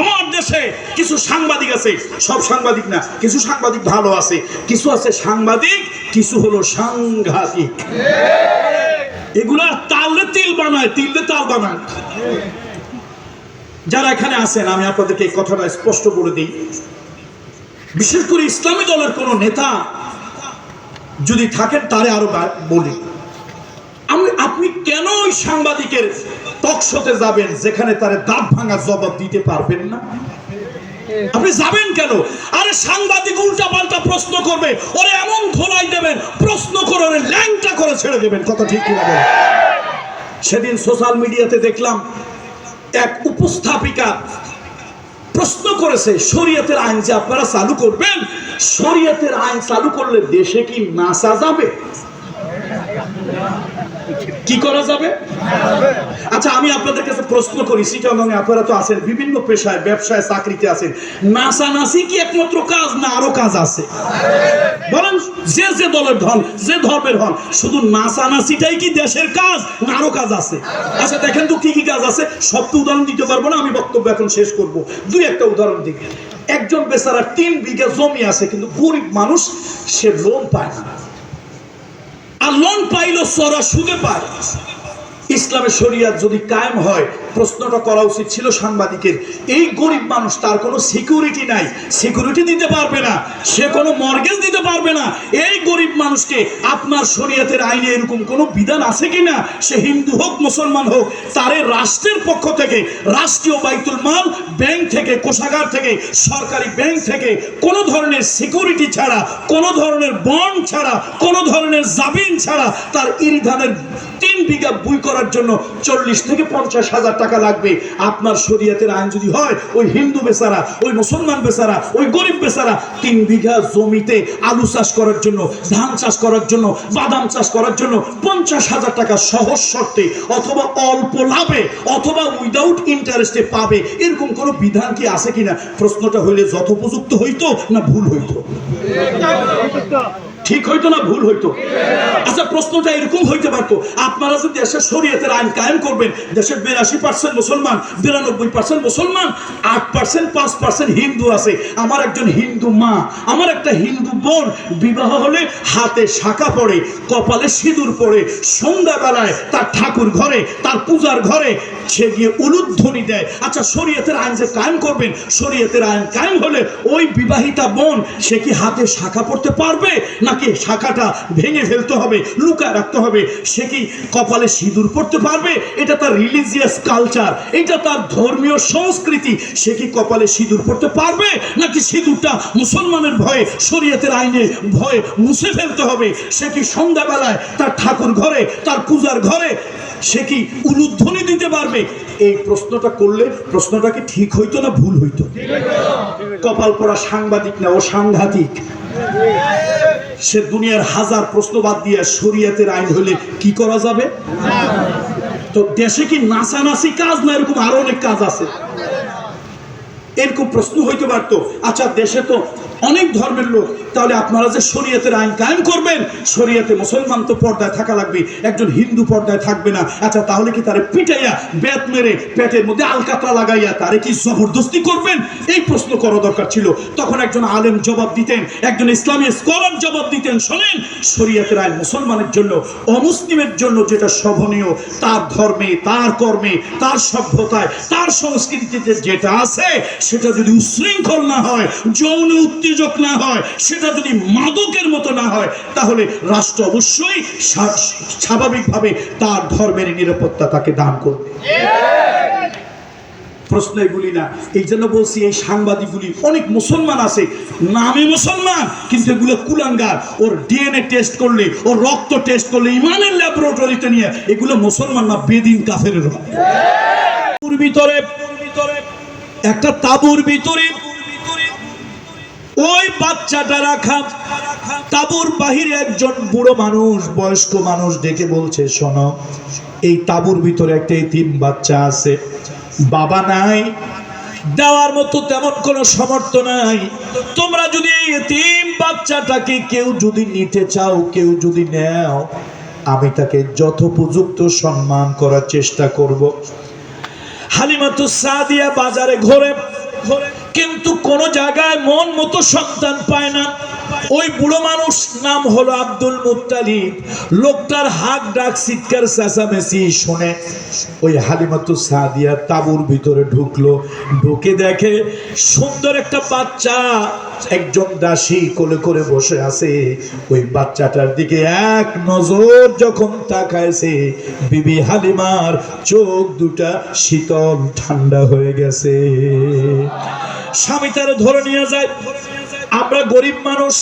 আমার দেশে কিছু সাংবাদিক আছে, সব সাংবাদিক না, কিছু সাংবাদিক ভালো আছে, কিছু আছে সাংবাদিক, কিছু হলো সাংঘাতিক। এগুলা তালে তিল বানায়, তিলে তাল বানায়। যারা এখানে আছেন আমি আপনাদেরকে এই কথাটা স্পষ্ট করে দিই, বিশেষ করে ইসলামী দলের কোন নেতা যদি থাকেন তারে আরো বলি, আপনি কেন ওই সাংবাদিকের টকশোতে যাবেন যেখানে তারে দাঁত ভাঙা জবাব দিতে পারবেন না? আপনি যাবেন কেন? আরে সাংবাদিক উল্টা পাল্টা প্রশ্ন করবে, ওরে এমন ধোলাই দেবেন, প্রশ্ন করে ওরে ল্যাংটা করে ছেড়ে দেবেন। কথা ঠিক কি না? সেদিন সোশ্যাল মিডিয়াতে দেখলাম এক উপস্থাপিকা প্রশ্ন করেছে, শরীয়তের আইন যে আপনারা চালু করবেন, শরীয়তের আইন চালু করলে দেশে কি নাচা যাবে? কি করা যাবে? আচ্ছা আমি আপনাদের কাছে প্রশ্ন করি, চিটাগাং আপনারা তো আছেন, বিভিন্ন পেশায়, ব্যবসায়, চাকরিতে আছেন, নাচানাচি কি একমাত্র কাজ না আরো কাজ আছে? বলেন, যে যে দলের হন, যে ধর্মের হন, শুধু নাচানাচিটাই কি দেশের কাজ না আরো কাজ আছে? আচ্ছা দেখেন তো কি কি কাজ আছে। সব তো উদাহরণ দিতে পারবো না, আমি বক্তব্য এখন শেষ করব। দুই একটা উদাহরণ দিই। একজন বেচারা 3 বিঘা জমি আছে, কিন্তু গরিব মানুষ, সে লোন পায় না, আর লোন পাইলো চড়া সুদে পায়। ইসলামের শরিয়াত যদি কায়েম হয়, প্রশ্নটা করা উচিত ছিল সাংবাদিকের, এই গরিব মানুষ, তার কোনো সিকিউরিটি নাই, সিকিউরিটি দিতে পারবে না, সে কোনো মর্গেজ দিতে পারবে না। এই গরিব মানুষকে আপনার শরিয়াতের আইনে এরকম কোনো বিধান আছে কিনা, সে হিন্দু হোক মুসলমান হোক, তারে রাষ্ট্রের পক্ষ থেকে, রাষ্ট্রীয় বাইতুল মাল, ব্যাংক থেকে, কোষাগার থেকে, সরকারি ব্যাংক থেকে কোনো ধরনের সিকিউরিটি ছাড়া, কোনো ধরনের বন্ড ছাড়া, কোনো ধরনের জামিন ছাড়া তার ইরি ধানের 3 বিঘা বই করার জন্য 40 থেকে 50 হাজার টাকা লাগবে। আপনার শরীয়তের আইন যদি হয়, ওই হিন্দু বেচারা, ওই মুসলমান বেচারা, ওই গরিব বেচারা 3 বিঘা জমিতে আলু চাষ করার জন্য, ধান চাষ করার জন্য, বাদাম চাষ করার জন্য 50 হাজার টাকা সহজ শর্তে অথবা অল্প লাভে অথবা উইদাউট ইন্টারেস্টে পাবে, এরকম কোনো বিধান কি আছে কিনা? প্রশ্নটা হইলে যথোপযুক্ত হইতো না ভুল হইতো? ঠিক হইতো না ভুল হইতো? আচ্ছা প্রশ্নটা এরকম হইতে পারতো, আপনারা যে দেশের শরীয়তের আইন কায়েম করবেন, দেশের 82% মুসলমান, 92% মুসলমান, 8% 5% হিন্দু আছে। আমার একজন হিন্দু মা, আমার একটা হিন্দু বোন বিবাহ হলে হাতে শাঁখা পড়ে, কপালে সিঁদুর পড়ে, সন্ধ্যাবেলায় তার ঠাকুর ঘরে, তার পূজার ঘরে সে গিয়ে উলুধ্বনি দেয়। আচ্ছা শরীয়তের আইন যে কায়েম করবেন, শরীয়তের আইন কায়েম হলে ওই বিবাহিতা বোন সে কি হাতে শাঁখা পড়তে পারবে, নাকি শাখাটা ভেঙে ফেলতে হবে, লুকায় রাখতে হবে? সে কি কপালে সিঁদুর পড়তে পারবে? এটা তার রিলিজিয়াস কালচার, এটা তার ধর্মীয় সংস্কৃতি। সে কি কপালে সিঁদুর পড়তে পারবে, নাকি সিঁদুরটা মুসলমানের ভয়ে, শরীয়তের আইনে ভয়ে মুছে ফেলতে হবে? সে কি সন্ধ্যাবেলায় তার ঠাকুর ঘরে, তার পূজার ঘরে সে কি উলুধ্বনি দিতে পারবে? এই প্রশ্নটা করলে প্রশ্নটা কি ঠিক হইতো না ভুল হইতো? কপাল পড়া সাংবাদিক না, ও সাংঘাতিক। সে দুনিয়ার হাজার প্রশ্ন বাদ দিয়ে শরীয়তের আইন হলে কি করা যাবে? তো দেশে কি নাচানাচি কাজ না এরকম আরো অনেক কাজ আছে? এরকম প্রশ্ন হইতে পারতো। আচ্ছা দেশে তো অনেক ধর্মের লোক, তাহলে আপনারা যে শরীয়তের আইন কায়েম করবেন, শরীয়তে মুসলমান তো পর্দায় থাকা লাগবে, একজন হিন্দু পর্দায় থাকবে না। আচ্ছা তাহলে কি তারে পিটাইয়া, বেত মেরে, পেটের মধ্যে আলকাতরা লাগাইয়া তারে কি জবরদস্তি করবেন? এই প্রশ্ন করা দরকার ছিল। তখন একজন আলেম জবাব দিতেন, একজন ইসলামী স্কলার জবাব দিতেন, শোনেন শরীয়তের আইন মুসলমানের জন্য, অমুসলিমের জন্য যেটা শোভনীয়, তার ধর্মে, তার কর্মে, তার সভ্যতায়, তার সংস্কৃতিতে যেটা আছে, সেটা যদি উশৃঙ্খল না হয়, যৌন উত্তেজক না হয়, সেটা যদি মাদকের মতো না হয়, তাহলে রাষ্ট্র অবশ্যই স্বাভাবিকভাবে তার ধর্মের নিরাপত্তা তাকে দান করবে। প্রশ্ন এগুলি না। এই জন্য বলছি, এই সাংবাদিকগুলি অনেক মুসলমান আছে, নামে মুসলমান, কিন্তু এগুলো কুলাঙ্গার। ওর ডিএনএ টেস্ট করলে, ওর রক্ত টেস্ট করলে, ইমানের ল্যাবরেটরিতে নিয়ে, এগুলো মুসলমান না, বেদিন কাফেরের। ভিতরে একটা তাঁবুর ভিতরে ওই বাচ্চাটা রাখা, তাঁবুর বাহিরে একজন বুড়ো মানুষ, বয়স্ক মানুষ ডেকে বলছে, শোনো, এই তাঁবুর ভিতরে একটা এতিম বাচ্চা আছে, বাবা নাই, দেওয়ার মতো তেমন কোনো সামর্থ্য নাই, তোমরা যদি এই এতিম বাচ্চাটাকে কেউ যদি নিতে চাও, কেউ যদি নেও, আমি তাকে যথোপযুক্ত সম্মান করার চেষ্টা করব। হালিমাতুস সাদিয়া বাজারে ঘোরে, কিন্তু কোন জায়গায় মন মতো সন্তান পায় না। ওই বুড়ো মানুষ নাম হলো আব্দুল মুত্তালিব, লোকটার হাক ডাক চিৎকার চেঁচামেচি শুনে ওই হালিমাতুস সাদিয়া তাঁবুর ভিতরে ঢুকলো। ঢুকে দেখে সুন্দর একটা বাচ্চা একজন দাসী কোলে করে বসে আছে। ওই বাচ্চাটার দিকে এক নজর যখন তাকাইছে, বিবি হালিমার চোখ দুটা শীতল ঠান্ডা হয়ে গেছে। স্বামী তারে ধরে নিয়ে যায়। আমরা গরিব মানুষ,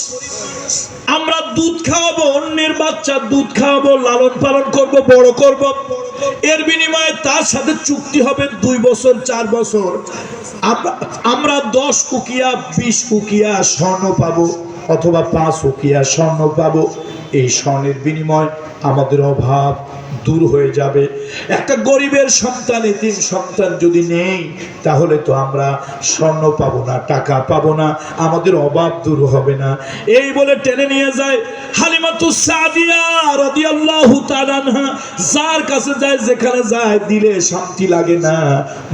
আমরা দুধ খাওয়াবো, অন্যের বাচ্চা দুধ খাওয়াবো, লালন পালন করব, বড় করব, এর বিনিময়ে তার সাথে চুক্তি হবে 2 বছর 4 বছর। আমরা 10 উকিয়া 20 উকিয়া স্বর্ণ পাবো, অথবা 5 উকিয়া স্বর্ণ পাবো। এই স্বর্ণের বিনিময় আমাদের অভাব দূর হয়ে যাবে। একটা গরিবের সন্তান, এতিম সন্তান যদি নেই, তাহলে তো আমরা স্বর্ণ পাবো না, টাকা পাবো না, আমাদের অভাব দূর হবে না। এই বলে টেনে নিয়ে যায় হালিমাতুস সাদিয়া রাদিয়াল্লাহু তাআলা আনহা। যার কাছে যায়, যেখানে যায়, দিলে শান্তি লাগে না,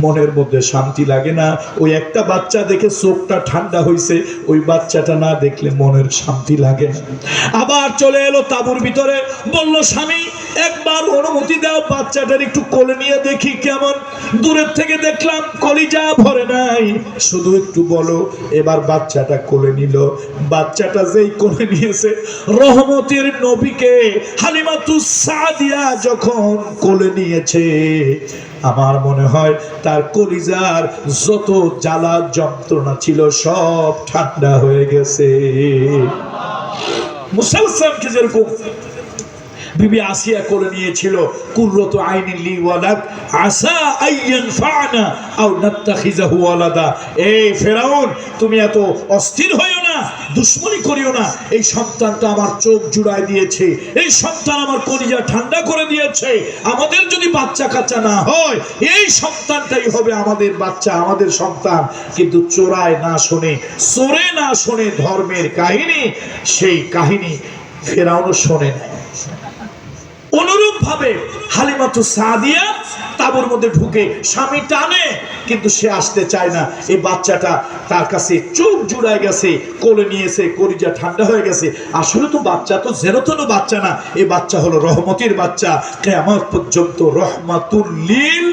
মনের মধ্যে শান্তি লাগে না। ওই একটা বাচ্চা দেখে চোখটা ঠান্ডা হয়েছে, ওই বাচ্চাটা না দেখলে মনের শান্তি লাগে না। আবার চলে এলো তাঁবুর ভিতরে, বলল স্বামী একবার অনুমতি দাও, বাচ্চাটার একটু কোলে নিয়ে দেখি কেমন। দূরের থেকে দেখলাম কলিজা ভরে নাই, শুধু একটু বলো। এবার বাচ্চাটা কোলে নিল। বাচ্চাটা যেই কোলে নিয়েছে, রহমতের নবীকে হালিমাতুস সাদিয়া যখন কোলে নিয়েছে, আমার মনে হয় তার কলিজার যত জ্বালা যন্ত্রণা ছিল সব ঠান্ডা হয়ে গেছে। মুসা আলাইহিস সালামকে যেরকম বিবি আসিয়া কোলে নিয়েছিল, কুররাতু আইনিন লি ওয়ালাক আসা আইয়ান ফানা আও নাত্তাখিজাহু ওয়ালাদা। এই ফেরাউন, তুমি এত অস্থির হইও না, দুশ্মনী করিও না। এই সন্তানটা আমার চোখ জুড়ায় দিয়েছে, এই সন্তান আমার কলিজা ঠান্ডা করে দিয়েছে। আমাদের যদি বাচ্চা কাচ্চা না হয়, এই সন্তানটাই হবে আমাদের বাচ্চা, আমাদের সন্তান। কিন্তু চোরায় না শোনে, চোরে না শোনে ধর্মের কাহিনী, সেই কাহিনী ফেরাউনও শোনে নাই। অনুরূপ ভাবে হালিমাতুস সাদিয়া তাঁবুর মধ্যে ঢুকে স্বামী টানে, কিন্তু সে আসতে চায় না। এই বাচ্চাটা তার কাছে চোখ জুড়ায় গেছে, কোলে নিয়েছে, কলিজা ঠান্ডা হয়ে গেছে। আসলে তো বাচ্চা তো যেরতন বাচ্চা না, এই বাচ্চা হলো রহমতের বাচ্চা, কিয়ামত পর্যন্ত রহমাতুল লিল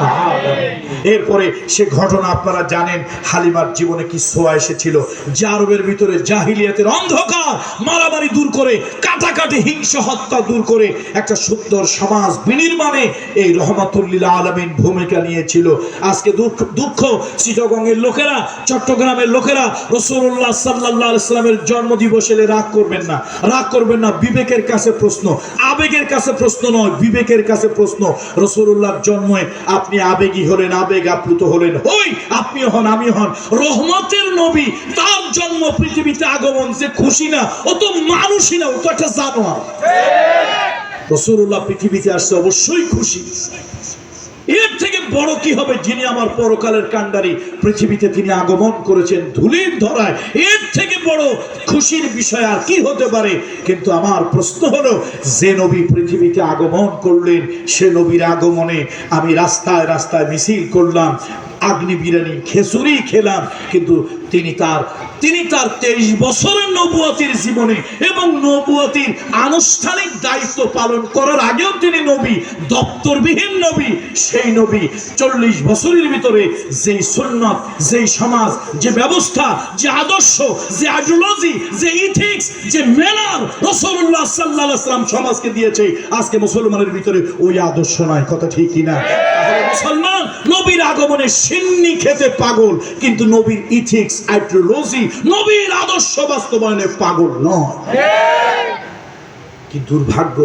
আলামিন। এরপরে সে ঘটনা আপনারা জানেন, হালিমার জীবনে কি ছোঁয়া এসেছিল। যে আরবের ভিতরে জাহিলিয়াতের অন্ধকার মারামারি দূর করে, কাটাকাটি হিংসা হত্যা দূর করে একটা সুন্দর সমাজ বিনির্মাণে এই রহমাতুল লিল আলামিন ভূমিকা নিয়েছিল। আজকে দুঃখ চিটাগংয়ের লোকেরা, চট্টগ্রামের লোকেরা রাসূলুল্লাহ সাল্লাল্লাহু আলাইহি ওয়াসাল্লামের জন্মদিবস এলে রাগ করবেন না, রাগ করবেন না। বিবেকের কাছে প্রশ্ন, আবেগের কাছে প্রশ্ন নয়, বিবেকের কাছে প্রশ্ন। রাসূলুল্লাহর জন্মে আপনি আবেগী হলেন, আবেগ আপ্লুত হলেন, হই আপনি হন, আমি হন। রহমতের নবী, তার জন্ম, পৃথিবীতে আগমন, যে খুশি না, ও তো মানুষই না, ও তো একটা জানোয়ার। রাসূলুল্লাহ পৃথিবীতে আসছে, অবশ্যই খুশি। এর থেকে বড় কি হবে? যিনি আমার পরকালের কান্ডারি, পৃথিবীতে তিনি আগমন করেছেন ধুলির ধরায়, এর থেকে বড় খুশির বিষয় আর কি হতে পারে? কিন্তু আমার প্রশ্ন হলো, যে নবী পৃথিবীতে আগমন করলেন, সে নবীর আগমনে আমি রাস্তায় রাস্তায় মিছিল করলাম, আগ্নি বিরিয়ানি খেসুরি খেলাম, কিন্তু তিনি তার 23 বছরের নবুয়তের জীবনে এবং নবুয়তের আনুষ্ঠানিক দায়িত্ব পালন করার আগেও তিনি নবী, দপ্তরবিহীন নবী। সেই নবী 40 বছরের ভিতরে যেই সুন্নাত, যেই সমাজ, যে ব্যবস্থা, যে আদর্শ, যে আইডিওলজি, যে ইথিক্স, যে ম্যানার রাসূলুল্লাহ সাল্লাল্লাহু আলাইহি ওয়াসাল্লাম সমাজকে দিয়েছে, আজকে মুসলমানের ভিতরে ওই আদর্শ নাই। কথা ঠিক কিনা? তাহলে মুসলমান নবীর আগমনে সিন্নি খেতে পাগল, কিন্তু নবীর ইথিক্স, আইডিওলজি, নবীর আদর্শ বাস্তবায়নে পাগল নয়। কি দুর্ভাগ্য!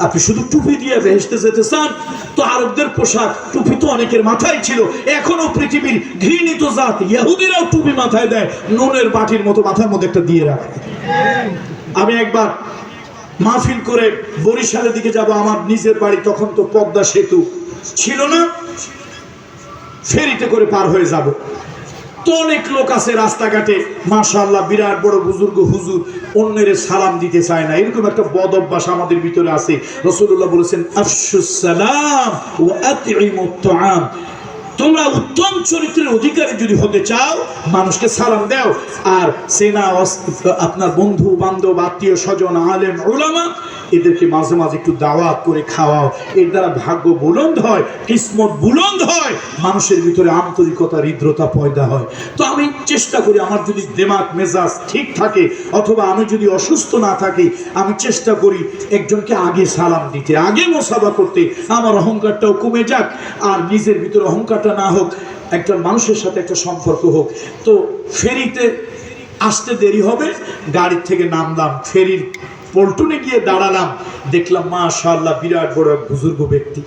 আপনি শুধু টুপি দিয়ে বেহেশতে যেতে চান, তো আরবদের পোশাক টুপি তো অনেকের মাথায় ছিল। এখনো পৃথিবীর ঘৃণিত জাত ইহুদিরাও টুপি মাথায় দেয়, নুনের বাটির মতো মাথার মধ্যে একটা দিয়ে রাখে। আমি একবার মাহফিল করে বরিশালের দিকে যাব, আমার নিজের বাড়ি, তখন তো পদ্মা সেতু ছিল না, ফেরিতে করে পার হয়ে যাব। তো অনেক লোক আছে রাস্তাঘাটে, মাশাআল্লাহ, বিরাট বড় বুজুর্গ হুজুর, অন্যের সালাম দিতে চায় না। এরকম একটা বদ অভ্যাস আমাদের ভিতরে আছে। রাসূলুল্লাহ বলেছেন, আফশুস সালাম ওয়া আতঈমুত তাআম। তোমরা উত্তম চরিত্রের অধিকারী যদি হতে চাও, মানুষকে সালাম দাও। আর সেনা আপনার বন্ধু বান্ধব আত্মীয় স্বজন আলেম উলামা এদেরকে মাঝে মাঝে একটু দাওয়াত করে খাওয়াও। এর দ্বারা ভাগ্য বুলন্দ হয়, কিসমত বুলন্দ হয়, মানুষের ভিতরে আন্তরিকতা হৃদ্রতা পয়দা হয়। তো আমি চেষ্টা করি, আমার যদি দিমাগ মেজাজ ঠিক থাকে অথবা আমি যদি অসুস্থ না থাকি, আমি চেষ্টা করি একজনকে আগে সালাম দিতে, আগে মোসাফা করতে। আমার অহংকারটাও কমে যাক, আর নিজের ভিতরে অহংকারটা না হোক, একটা মানুষের সাথে একটা সম্পর্ক হোক। তো ফেরিতে আসতে দেরি হবে, গাড়ির থেকে নামলাম, ফেরির পল্টনে গিয়ে দাঁড়ালাম, দেখলাম মাশাআল্লাহ বিরাট বড় এক বুজুর্গ ব্যক্তি,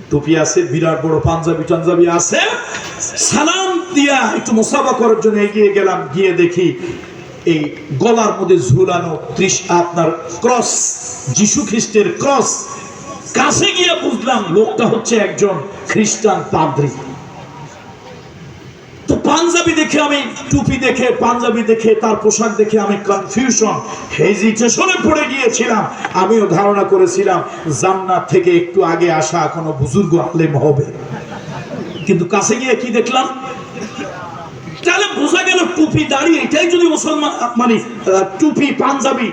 টুপি আছে, বিরাট বড় পাঞ্জাবি টাঞ্জাবি আছে। সালাম দিয়া একটু মুসাফা করার জন্য এগিয়ে গেলাম, গিয়ে দেখি এই গলার মধ্যে ঝুলানো আপনার ক্রস, যিশু খ্রিস্টের ক্রস। কাছে গিয়ে বুঝলাম লোকটা হচ্ছে একজন খ্রিস্টান পাদ্রী। তো পাঞ্জাবি দেখে, আমি টুপি দেখে, পাঞ্জাবি দেখে, তার পোশাক দেখে আমি কনফিউশন, হেজিটেশনে পড়ে গিয়েছিলাম। আমিও ধারণা করেছিলাম জান্নাত থেকে একটু আগে আসা কোনো বুজুর্গ আলেম হবে, কিন্তু কাছে গিয়ে কি দেখলাম, তাহলে বোঝা গেল টুপি দাড়ি এটাই যদি মুসলমান, মানে টুপি পাঞ্জাবি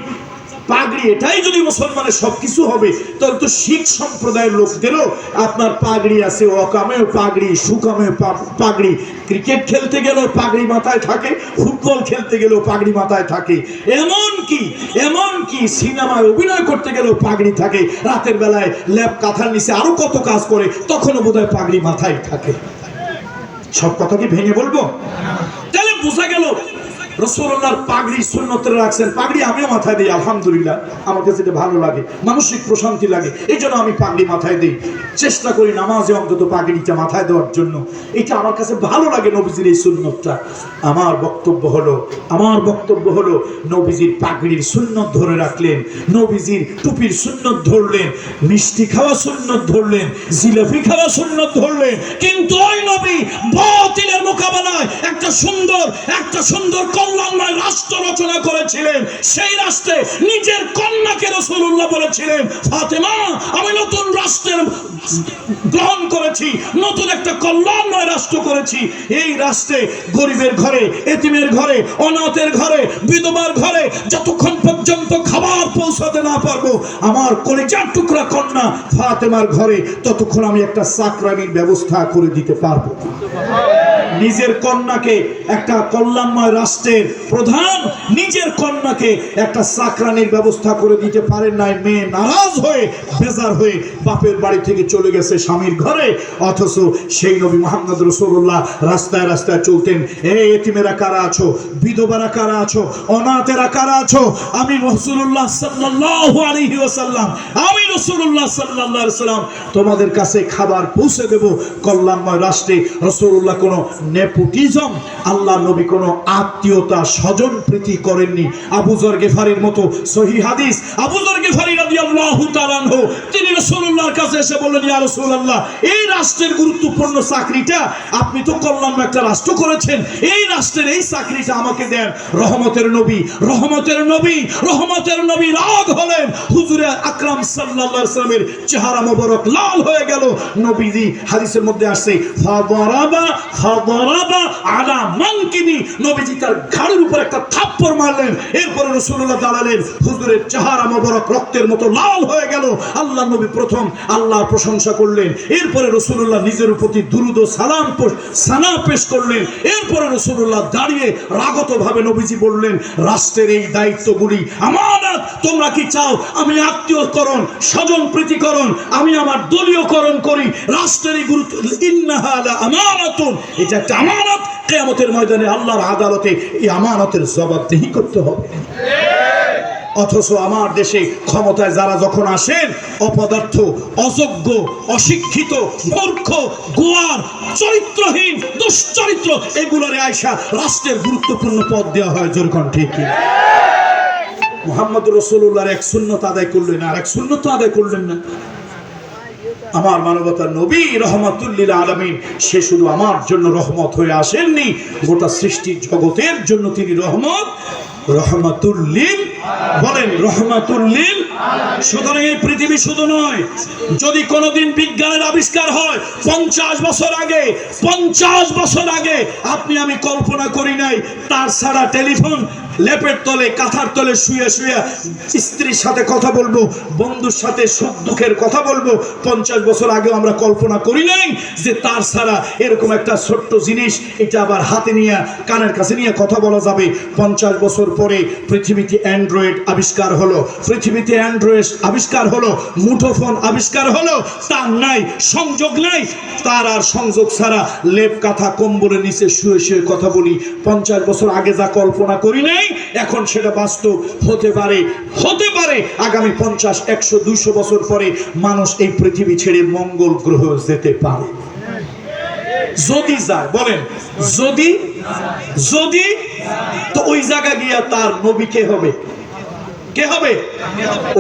পাগড়ি এটাই যদি মুসলমানের সবকিছু হবে, তাহলে তো শিখ সম্প্রদায়ের লোকদেরও আপনার পাগড়ি আছে, অকামেও পাগড়ি, সুকামেও পাগড়ি। ক্রিকেট খেলতে গেলেও পাগড়ি মাথায় থাকে, ফুটবল খেলতে গেলেও পাগড়ি মাথায় থাকে, এমনকি সিনেমায় অভিনয় করতে গেলেও পাগড়ি থাকে। রাতের বেলায় ল্যাব কাঁথার নিচে আরো কত কাজ করে, তখনও বোধহয় পাগড়ি মাথায় থাকে। সব কথা কি ভেঙে বলবো? তাহলে বোঝা গেল রাসূলুল্লাহর পাগড়ি সুন্নতের রাখছেন। পাগড়ি আমিও মাথায় দিই, আলহামদুলিল্লাহ, আমার কাছে এটা ভালো লাগে, মানসিক প্রশান্তি লাগে, এই জন্য আমি পাগড়ি মাথায় দিই। চেষ্টা করি নামাজে অন্তত পাগড়িটা মাথায় দেওয়ার জন্য, এটা আমার কাছে ভালো লাগে নবীজির এই সুন্নতটা। আমার বক্তব্য হলো নবীজির পাগড়ির সুন্নত ধরে রাখলেন, নবীজির টুপির সুন্নত ধরলেন, মিষ্টি খাওয়া সুন্নত ধরলেন, জিলাপি খাওয়া সুন্নত ধরলেন, কিন্তু ওই নবী বাতিলের মোকাবেলায় একটা সুন্দর কল্যাণময় রাষ্ট্র রচনা করেছিলেন। সেই রাষ্ট্রে নিজের কন্যাকে রাসূলুল্লাহ বলেছিলেন, ফাতেমা, আমি নতুন রাষ্ট্রের গ্রহণ করেছি, নতুন একটা কল্যাণময় রাষ্ট্র করেছি। এই রাষ্ট্রে গরিবের ঘরে, এতিমের ঘরে, অনাথের ঘরে, বিধবার ঘরে যতক্ষণ পর্যন্ত খাবার পৌঁছাতে না পারবো আমার কলিজার টুকরা কন্যা ফাতেমার ঘরে, ততক্ষণ আমি একটা চাকরানির ব্যবস্থা করে দিতে পারবো। নিজের কন্যাকে, একটা কল্যাণময় রাষ্ট্রের প্রধান নিজের কন্যাকে একটা চাকরানির ব্যবস্থা করে দিতে পারেন নাই। মেয়ে নারাজ হয়ে, বেজার হয়ে বাপের বাড়ি থেকে চলে গেছে স্বামীর ঘরে, অথচ সেই নবী মুহাম্মদ রাসূলুল্লাহ রাস্তায় রাস্তায় চলতেন, এই এতিমেরা কারা আছো, বিধবারা কারা আছো, অনাথেরা কারা আছো, আমি রাসূলুল্লাহ সাল্লাল্লাহু আলাইহি ওয়াসাল্লাম, তোমাদের কাছে খাবার পৌঁছে দেব। কল্যাণময় রাষ্ট্রে রাসূলুল্লাহ কোনো নেপোটিজম, আল্লাহ নবী কোনো আত্মীয়তা স্বজন প্রীতি করেননি। আবু যর গিফারির মতো সহিহ হাদিস, আবু যর গিফারি রাদিয়াল্লাহু তাআলা আনহু তিনি রাসূলুল্লাহর কাছে এসে বললেন, ইয়া রাসূলুল্লাহ, এই রাষ্ট্রের গুরুত্বপূর্ণ চাকরিটা, আপনি তো কল্যাণময় একটা রাষ্ট্র করেছেন, এই রাষ্ট্রের এই চাকরিটা আমাকে দেন। রহমতের নবী রাগ হলেন। হুজুরে আকরাম সাল্লাল্লাহু আলাইহি ওয়াসাল্লামের চেহারা মোবারক লাল হয়ে গেল। নবীজি হাদিসের মধ্যে আসছে, ফাদারাবা আলা মানকিবি, নবীজি তার ঘাড়ের উপর একটা থাপ্পড় মারলেন। এরপরে রাসূলুল্লাহ দাঁড়ালেন, হুজুরের চেহারা মোবারক রক্তের মতো লাল হয়ে গেল। আল্লাহ নবী প্রথম আল্লাহর প্রশংসা করলেন, এরপরে রাসূলুল্লাহ নিজের প্রতি দুরূদ ও সালাম পেশ করলেন। এরপরে রাসূলুল্লাহ দাঁড়িয়ে রাগতভাবে নবীজি বললেন, রাষ্ট্রের এই দায়িত্বগুলি আমানত, তোমরা কি চাও আমি আত্মীয়করণ, স্বজন প্রীতিকরণ, আমি আমার দলীয়করণ করি? রাষ্ট্রের এই গুরুত্ব, ইন্নাহা লা আমানাতুন, এটা একটা আমানত। কিয়ামতের ময়দানে আল্লাহর আদালতে এই আমানতের জবাবদিহি করতে হবে। অথচ আমার দেশে ক্ষমতায় যারা যখন আসেন, অপদার্থ, অযোগ্য, অশিক্ষিত, মূর্খ, গোয়ার, চরিত্রহীন, দুশ্চরিত্র, এগুলোরে আয়সা রাষ্ট্রের গুরুত্বপূর্ণ পদ দেওয়া হয়। যেরকম ঠিক মুহাম্মদ রাসূলুল্লাহর এক সুন্নত আদায় করলেন, আর এক সুন্নত আদায় করলেন না। আমার মানবতার নবী রহমাতুল লিল আলামিন, সে শুধু আমার জন্য রহমত হয়ে আসেননি, গোটা সৃষ্টি জগতের জন্য তিনি রহমাতুল লিল বলেন রহমাতুল লিল। সুতরাং এই পৃথিবী শুধু নয়, যদি কোনোদিন বিজ্ঞানের আবিষ্কার হয় 50 বছর আগে, 50 বছর আগে আপনি আমি কল্পনা করি নাই তার ছাড়া টেলিফোন, লেপের তলে কাঁথার তলে শুয়ে শুয়ে স্ত্রীর সাথে কথা বলবো, বন্ধুর সাথে সুখ দুঃখের কথা বলবো, 50 বছর আগে আমরা কল্পনা করি নাই যে তার ছাড়া এরকম একটা ছোট্ট জিনিস এটা আবার হাতে নিয়ে কানের কাছে নিয়ে কথা বলা যাবে। 50 বছর পরে পৃথিবীতে অ্যান্ড্রয়েড আবিষ্কার হলো, পৃথিবীতে অ্যান্ড্রয়েড আবিষ্কার হলো, মুঠোফোন আবিষ্কার হলো, তার নাই সংযোগ নাই, তার আর সংযোগ ছাড়া লেপ কাঁথা কম্বলের নিচে শুয়ে শুয়ে কথা বলি। 50 বছর আগে যা কল্পনা করি নাই এখন সেটা বাস্তব হতে পারে, হতে পারে আগামী 50, 100, 200 বছর পরে মানুষ এই পৃথিবী ছেড়ে মঙ্গল গ্রহ যেতে পারে। যদি যায়, বলেন যদি, যদি তো ওই জায়গা গিয়া তার নবী কে হবে? কে হবে?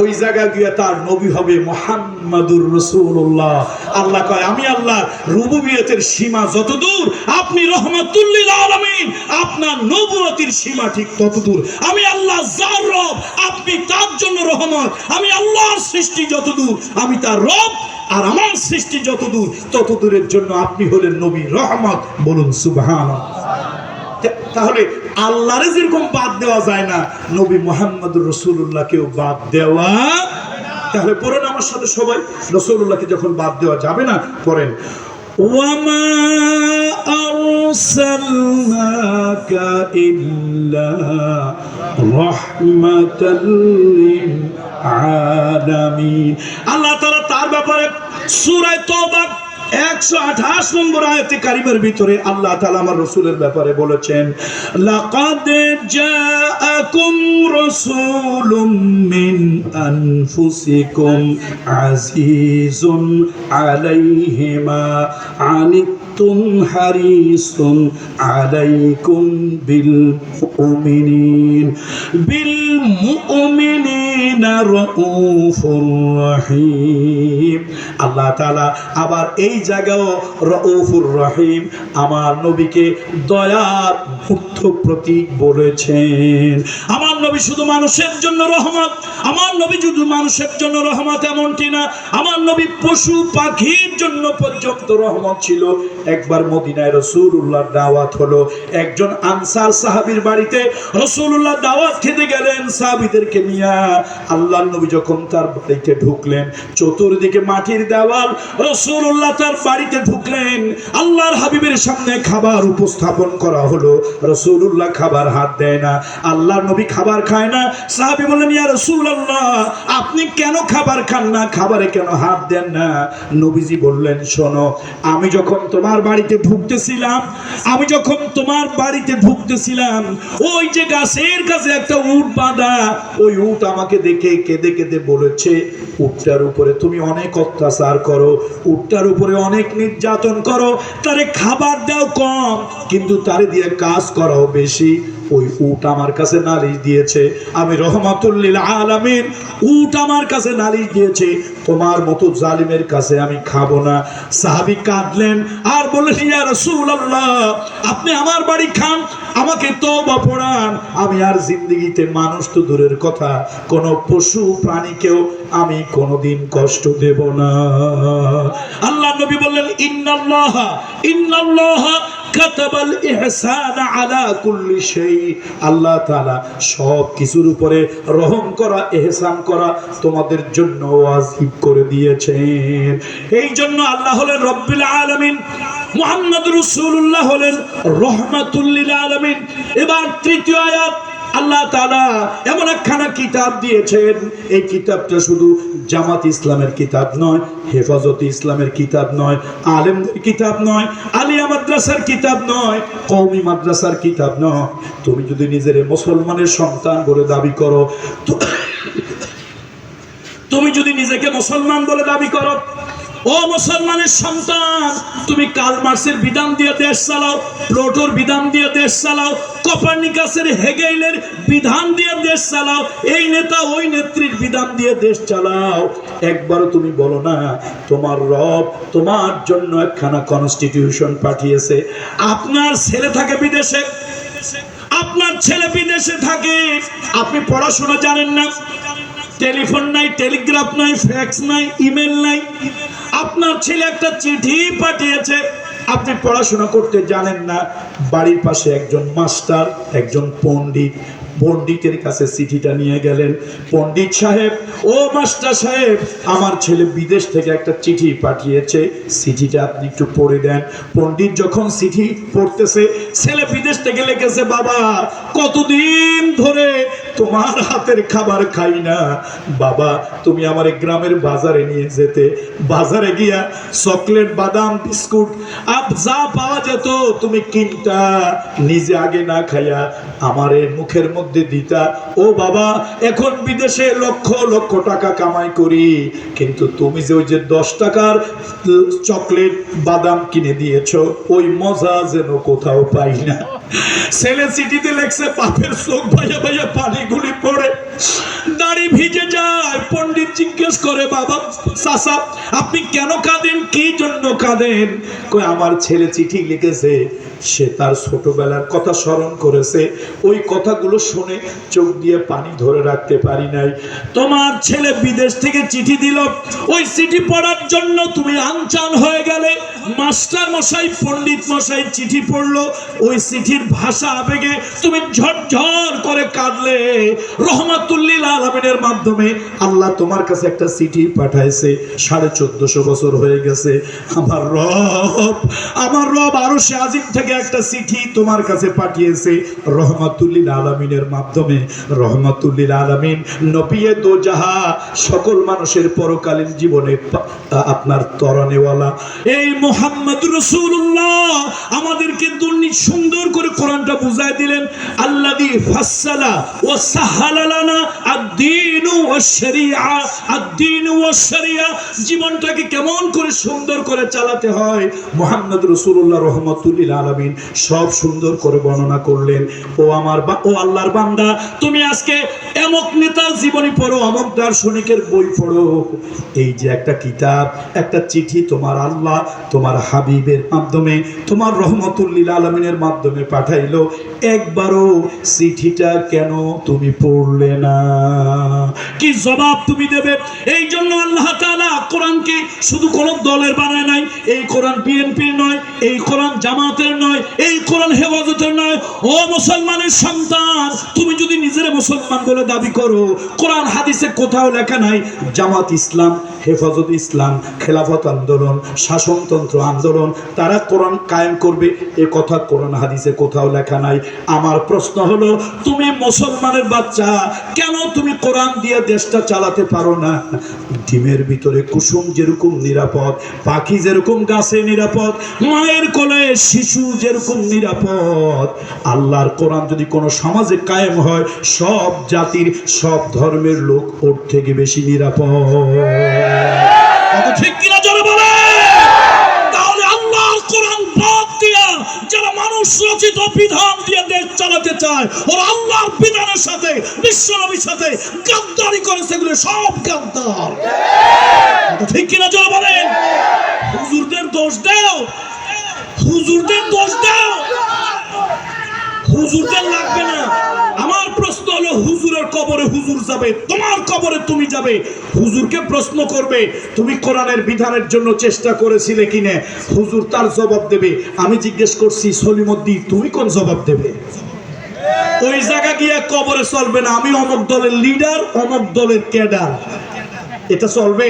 ওই জায়গা গিয়া তার নবী হবে মুহাম্মাদুর রাসূলুল্লাহ। আল্লাহ কয় আমি আল্লাহ রুবুবিয়তের সীমা যতদূর, আপনি রহমাতুল লিল আলামিন, আপনার নবুয়তের সীমা ঠিক ততদূর। আমি আল্লাহ যার রব, আপনি তার জন্য রহমত। আমি আল্লাহর সৃষ্টি যতদূর, আমি তার রব, আর আমার সৃষ্টি যতদূর ততদূরের জন্য আপনি হলেন নবী রহমত। বলুন সুবহানাল্লাহ। তাহলে আল্লাহরে যেরকম বাদ দেওয়া যায় না, নবী মুহাম্মদুর রাসূলুল্লাহকেও বাদ দেওয়া। তাহলে পড়েন আমার সাথে সবাই, রাসূলুল্লাহকে যখন বাদ দেওয়া যাবে না, পড়েন ওয়ামা আরসালনাকা ইল্লা রাহমাতাল লিল আলামিন। আল্লাহ তাআলা তার ব্যাপারে সূরা তাওবা 128 নম্বর আয়াতে কারিমের ভিতরে আল্লাহ তাআলা আমার রাসূলের ব্যাপারে বলেছেন, লাকাদ জাআকুম রাসূলুম মিন আনফুসিকুম আজিজুন আলাইহি মা আনিতুম হারিসুন আলাইকুম বিল মুমিনিনা রাউফুর রহিম। আল্লাহ তাআলা আবার এই জায়গাও রাউফুর রহিম আমার নবীকে দয়ার মূর্ত প্রতীক বলেছেন। আমার নবী শুধু মানুষের জন্য রহমত, আমার নবী শুধু মানুষের জন্য রহমত এমনটি না, আমার নবী পশু পাখির জন্য পর্যন্ত রহমত ছিল। একবার মদিনায় রাসূলুল্লাহর দাওয়াত হলো, একজন আনসার সাহাবীর বাড়িতে রাসূলুল্লাহ দাওয়াত খেতে গেলেন সাহাবীদেরকে নিয়ে। আল্লাহর নবী যখন তার বাড়িতে ঢুকলেন, চতুর্দিকে মাটির দেওয়াল, রাসূলুল্লাহ তার বাড়িতে ঢুকলেন, আল্লাহর হাবিবের সামনে খাবার উপস্থাপন করা হলো, রাসূলুল্লাহ খাবার হাত দেয় না, আল্লাহর নবী খাবার খায় না। সাহাবী বললেন, ইয়া রাসূলুল্লাহ আপনি কেন খাবার খান না, খাবারে কেন হাত দেন না? নবীজি বললেন, শোনো, আমি যখন তোমার বাড়িতে ঢুকতেছিলাম, আমি যখন তোমার বাড়িতে ঢুকতেছিলাম, ওই যে গাছের কাছে একটা উট বাঁধা, ওই উট আমাকে দেখে কেঁদে কেঁদে বলেছে, উটটার উপরে তুমি অনেক অত্যাচার করো, উটটার উপরে অনেক নির্যাতন করো, তারে খাবার দাও কম কিন্তু তারে দিয়ে কাজ করাও বেশি। ওই উট আমার কাছে নালিশ দিয়েছে, আমি রহমাতুল লিল আলামিন, উট আমার কাছে নালিশ দিয়েছে, তোমার মতো জালিমের কাছে আমি খাবো না। সাহাবী কাঁদলেন আর বললেন, ইয়া রাসূলুল্লাহ আপনি আমার বাড়ি খান, আমাকে তওবা পড়ান, আমি আর জিন্দেগিতে মানুষ তো দূরের কথা কোন পশু প্রাণীকেও আমি কোনোদিন কষ্ট দেব না। আল্লাহ নবী বললেন, ইন্নাল্লাহা কাতাবাল ইহসানা আলা কুল্লি শাই। আল্লাহ তাআলা সব কিছুর উপরে রহম করা, ইহসান করা তোমাদের জন্য ওয়াজিব করে দিয়েছেন। এই জন্য আল্লাহ হলেন রব্বুল আলামিন, মুহাম্মদুর রাসূলুল্লাহ হলেন রাহমাতুল লিল আলামিন। এবার তৃতীয় আয়াত, আল্লাহ তাআলা এমন একখানা কিতাব দিয়েছেন, এই কিতাবটা শুধু জামাত ইসলামের কিতাব নয়, হেফাজত ইসলামের কিতাব নয়, আলেমদের কিতাব নয়, আলিয়া মাদ্রাসার কিতাব নয়, কওমি মাদ্রাসার কিতাব নয়। তুমি যদি নিজের মুসলমানের সন্তান বলে দাবি করো, তুমি যদি নিজেকে মুসলমান বলে দাবি করো, ও মুসলমানের সন্তান, তুমি কার্ল মার্ক্সের বিধান দিয়ে দেশ চালাও, প্লেটোর বিধান দিয়ে দেশ চালাও, কোপার্নিকাসের হেগেলের বিধান দিয়ে দেশ চালাও, এই নেতা ওই নেত্রীর বিধান দিয়ে দেশ চালাও, একবারও তুমি বলো না তোমার রব তোমার জন্য একখানা কনস্টিটিউশন পাঠিয়েছে। আপনার ছেলে থাকে বিদেশে, আপনার ছেলে বিদেশে থাকে, আপনি পড়াশোনা জানেন না, টেলিফোন নাই, টেলিগ্রাফ নাই, ফ্যাক্স নাই, ইমেল নাই। আপনার ছেলে একটা চিঠি পাঠিয়েছে, আপনি পড়াশোনা করতে জানেন না। বাড়ির পাশে একজন মাস্টার, একজন পণ্ডিতের কাছে চিঠিটা নিয়ে গেলেন। পণ্ডিত সাহেব, ও মাস্টার সাহেব, আমার ছেলে বিদেশ থেকে একটা চিঠি পাঠিয়েছে, চিঠিটা আপনি একটু পড়ে দেন। পণ্ডিত যখন চিঠি পড়তেছে, ছেলে বিদেশ থেকে লিখেছে, বাবা কতদিন ধরে তোমার হাতের খাবার খাই না, বাবা তুমি আমার গ্রামের বাজারে নিয়ে যেতে, বাজারে গিয়া চকলেট, বাদাম, বিস্কুট যা পাওয়া যেত তুমি কিনতা, নিজে আগে না খাইয়া আমারে মুখের মধ্যে দিতা। ও বাবা, এখন বিদেশে লক্ষ লক্ষ টাকা কামাই করি, কিন্তু তুমি যে ওই যে 10 টাকার চকলেট, বাদাম কিনে দিয়েছো, ওই মজা যেন কোথাও পাই না। ছেলে চিঠিতে লেখছে, পাপের চোখ ভাইয়া ভাইয়া পানিগুলি পড়ে, দাড়ি ভিজে যায়। পণ্ডিত জিজ্ঞেস করে, বাবা চাচা আপনি কেন কাঁদেন, কি জন্য কাঁদেন? কই আমার ছেলে চিঠি লিখেছে, সে তার ছোটবেলার কথা স্মরণ করেছে, ওই কথাগুলো শুনে চোখ দিয়ে পানি ধরে রাখতে পারি নাই। তোমার ছেলে বিদেশ থেকে চিঠি দিল, ওই চিঠি পড়ার জন্য তুমি আনচান হয়ে গেলে। মাস্টার মশাই, পণ্ডিত মশাই চিঠি পড়লো, ওই চিঠির ভাষা আবেগে তুমি ঝরঝর করে কাঁদলে। রহমাতুল্লিল আলামিনের মাধ্যমে আল্লাহ তোমার কাছে একটা চিঠি পাঠাইছে, 1450 বছর হয়ে গেছে। আমার রব আরশে আজিম থেকে একটা চিঠি তোমার কাছে পাঠিয়েছে রহমাতুল্লিল আলামিনের মাধ্যমে। রহমাতুল্লিল আলামিন নবিয়ে দো জাহা, সকল মানুষের পরকালীন জীবনে আপনার তরণেওয়ালা এই মুহাম্মদ রাসূলুল্লাহ আমাদেরকে সুন্দর করে কোরআনটা বুঝায় দিলেন। আল্লাযী ফাসসালা ওয়া সাহালা লানা আদ-দীন ওয়াশ শরিয়া, আদ-দীন ওয়াশ শরিয়া, জীবনটাকে কেমন করে সুন্দর করে চালাতে হয় মুহাম্মদ রাসূলুল্লাহ রাহমাতুল্লিল আলামিন সব সুন্দর করে বর্ণনা করলেন। ও আল্লাহর বান্দা, তুমি আজকে এমক নেতার জীবনী পড়ো, অমক দার্শনিকের বই পড়ো, এই যে একটা কিতাব, একটা চিঠি তোমার আল্লাহ তোমার হাবিবের মাধ্যমে, তোমার রহমাতুল্লিল আলামিনের মাধ্যমে পাঠাইলো, একবারও চিঠিটা কেন তুমি পড়লে না? কি জবাব তুমি দেবে? এই জন্য আল্লাহ তাআলা কোরআনকে শুধু কোন দলের বানায় নাই। এই কোরআন বিএনপির নয়, এই কোরআন জামাতের নয়, এই কোরআন হেফাজতের নয়। ও মুসলমানের সন্তান, তুমি যদি নিজের মুসলমান বলে দাবি করো, কোরআন হাদিসে কোথাও লেখা নাই জামাত ইসলাম, হেফাজত ইসলাম, খেলাফত আন্দোলন, শাসনতন্ত্র আন্দোলন তারা কোরআন কায়েম করবে, এ কথা কোরআন হাদিসে কোথাও লেখা নাই। আমার প্রশ্ন হলো, তুমি মুসলমানের বাচ্চা, কেন তুমি কোরআন দিয়ে দেশটা চালাতে পারো না? ডিমের ভিতরে কুসুম যেরকম নিরাপদ, পাখি যেরকম গাছে নিরাপদ, মায়ের কোলে শিশু যেরকম নিরাপদ, আল্লাহর কোরআন যদি কোনো সমাজে কায়েম হয়, সব জাতির সব ধর্মের লোক ওর থেকে বেশি নিরাপদ। ঠিক কিনা জোরে বলে? তাহলে আল্লাহর কোরআন বাদ দিয়া যারা মানুষ রচিত বিধান দিয়ে দেশ চালাতে চায়, ওরা আল্লাহর বিধানের সাথে, বিশ্ব নবীর সাথে গাদ্দারি করেছে, এগুলো সব গাদ্দার। ঠিক কিনা জোরে বলেন? হুজুরদের দোষ দাও, হুজুরদের দোষ দাও, হুজুরদের লাগবে না। আমার প্রশ্ন হলো, হুজুরের কবরে হুজুর যাবে, তোমার কবরে তুমি যাবে। হুজুরকে প্রশ্ন করবে, তুমি কোরআনের বিধানের জন্য চেষ্টা করেছিলে কিনা? হুজুর তার জবাব দেবে। আমি জিজ্ঞেস করছি, সলিমুদ্দিন তুমি কোন জবাব দেবে? ওই জায়গা গিয়ে কবরে চলবে না, আমি অমুক দলের লিডার, অমুক দলের ক্যাডার, এটা চলবে?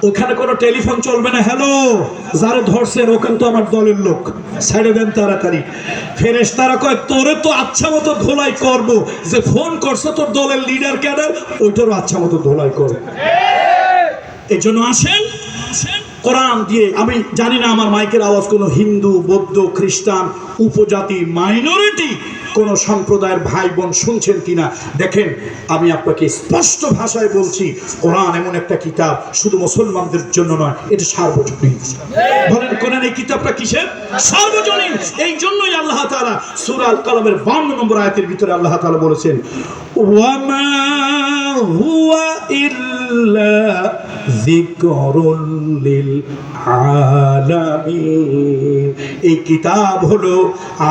ওখানে কোনো টেলিফোন চলবে না, হ্যালো যারে ধরছেন ওখানে তো আমার দলের লোক, ছেড়ে দেন তাড়াতাড়ি। ফেরেশতারা কয়, তোরে তো আচ্ছা মতো ধোলাই করবো, যে ফোন করছে তোর দলের লিডার ক্যাডার, ওইটারও আচ্ছা মতো ধোলাই করবে। এই জন্য আসেন কোরআন দিয়ে। আমি জানি না আমার মাইকের আওয়াজ কোনো হিন্দু, বৌদ্ধ, খ্রিস্টান, উপজাতি, মাইনরিটি কোন সম্প্রদায়ের ভাই বোন শুনছেন কিনা দেখেন। আমি আপনাকে স্পষ্ট ভাষায় বলছি, কোরআন এমন একটা কিতাব শুধু মুসলমানদের জন্য নয়, এটা সার্বজনীন। বলেন কোরআন এই কিতাবটা কিসের? সার্বজনীন। এই জন্যই আল্লাহ তাআলা সূরা আল কালামের 52 নম্বর আয়াতের ভিতরে আল্লাহ তাআলা বলেছেন, ওয়া মা হুয়া ইল্লা যিকরুল লিল আলামিন। এই কিতাব হলো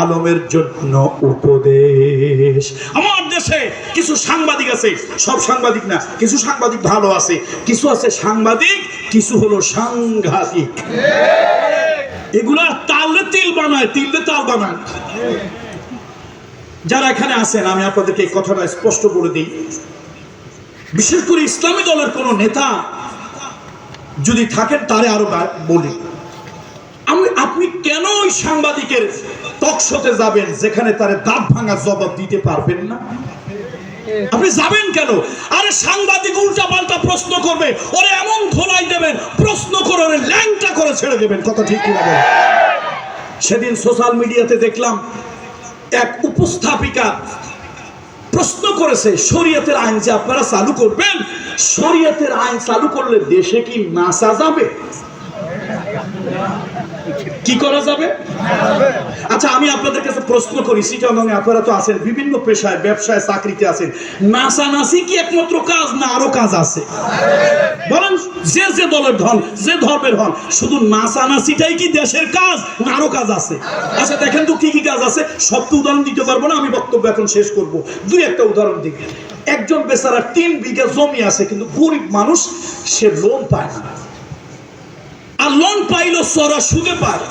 আলমের জন্য উপদেশ। আমার দেশে কিছু সাংবাদিক আছে, সব সাংবাদিক না, কিছু সাংবাদিক ভালো আছে, কিছু আছে সাংবাদিক, কিছু হলো সাংঘাতিক। এগুলা তালে তিল বানায়, তিলে তাল বানায়। যারা এখানে আছেন আমি আপনাদেরকে এই কথাটা স্পষ্ট করে দিই, বিশেষ করে ইসলামী দলের কোন নেতা যদি থাকেন তারে আরো বলি, আপনি কেন ওই সাংবাদিকের টকশোতে যাবেন যেখানে তারে দাঁত ভাঙা জবাব দিতে পারবেন না? আপনি যাবেন কেন? আরে সাংবাদিক উল্টা পাল্টা প্রশ্ন করবে, ওরে এমন ধোলাই দেবেন, প্রশ্ন করে ওরে ল্যাংটা করে ছেড়ে দেবেন। কথা ঠিক কি না? সেদিন সোশ্যাল মিডিয়াতে দেখলাম এক উপস্থাপিকা প্রশ্ন করেছে, শরীয়তের আইন যে আপনারা চালু করবেন, শরীয়তের আইন চালু করলে দেশে কি নাচা যাবে? কি করা যাবে? আচ্ছা আমি আপনাদের কাছে প্রশ্ন করি, চিটাগংয়ে আপনারা তো আছেন, বিভিন্ন পেশায়, ব্যবসায়, চাকরিতে আছেন, নাচানাচি কি একমাত্র কাজ না আরো কাজ আছে? বলেন, যে যে দলের ধন, যে ধর্মের হন, শুধু নাচানাচিটাই কি দেশের কাজ না আরো কাজ আছে? আচ্ছা দেখেন তো কি কি কাজ আছে। সব তো উদাহরণ দিতে পারবো না, আমি বক্তব্য এখন শেষ করব, দুই একটা উদাহরণ দিই। একজন বেচারা 3 বিঘা জমি আছে, কিন্তু গরিব মানুষ, সে লোন পায় না, আর লোন পাইলো চড়া সুদে পায়।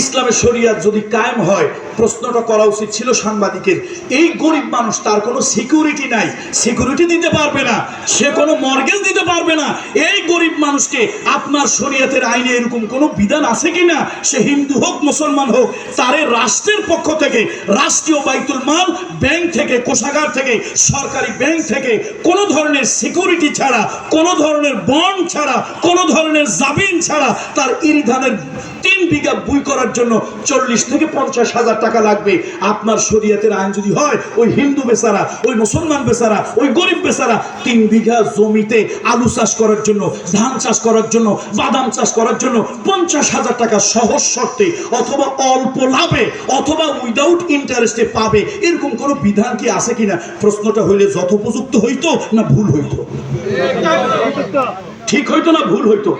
ইসলামের শরিয়ত যদি কায়েম হয়, প্রশ্নটা করা উচিত ছিল সাংবাদিকের, এই গরিব মানুষ, তার কোনো সিকিউরিটি নাই, সিকিউরিটি দিতে পারবে না, সে কোনো মর্গেজ দিতে পারবে না। এই গরিব মানুষকে আপনার শরিয়তের আইনে এরকম কোনো বিধান আছে কিনা, সে হিন্দু হোক মুসলমান হোক, তারে রাষ্ট্রের পক্ষ থেকে, রাষ্ট্রীয় বাইতুল মাল, ব্যাংক থেকে, কোষাগার থেকে, সরকারি ব্যাংক থেকে কোনো ধরনের সিকিউরিটি ছাড়া, কোনো ধরনের বন্ড ছাড়া, কোনো ধরনের জামিন ছাড়া তার ইরি ধানের 3 বিঘা বই করার জন্য 40 থেকে 50 হাজার টাকা লাগবে। আপনার শরীয়তের আইন যদি হয়, ওই হিন্দু বেচারা, ওই মুসলমান বেচারা, ওই গরিব বেচারা 3 বিঘা জমিতে আলু চাষ করার জন্য, ধান চাষ করার জন্য, বাদাম চাষ করার জন্য 50 হাজার টাকা সহজ শর্তে অথবা অল্প লাভে অথবা উইদাউট ইন্টারেস্টে পাবে, এরকম কোনো বিধান কি আছে কিনা? প্রশ্নটা হইলে যথোপযুক্ত হইতো না ভুল হইতো? ঠিক হইতো না ভুল হইতো?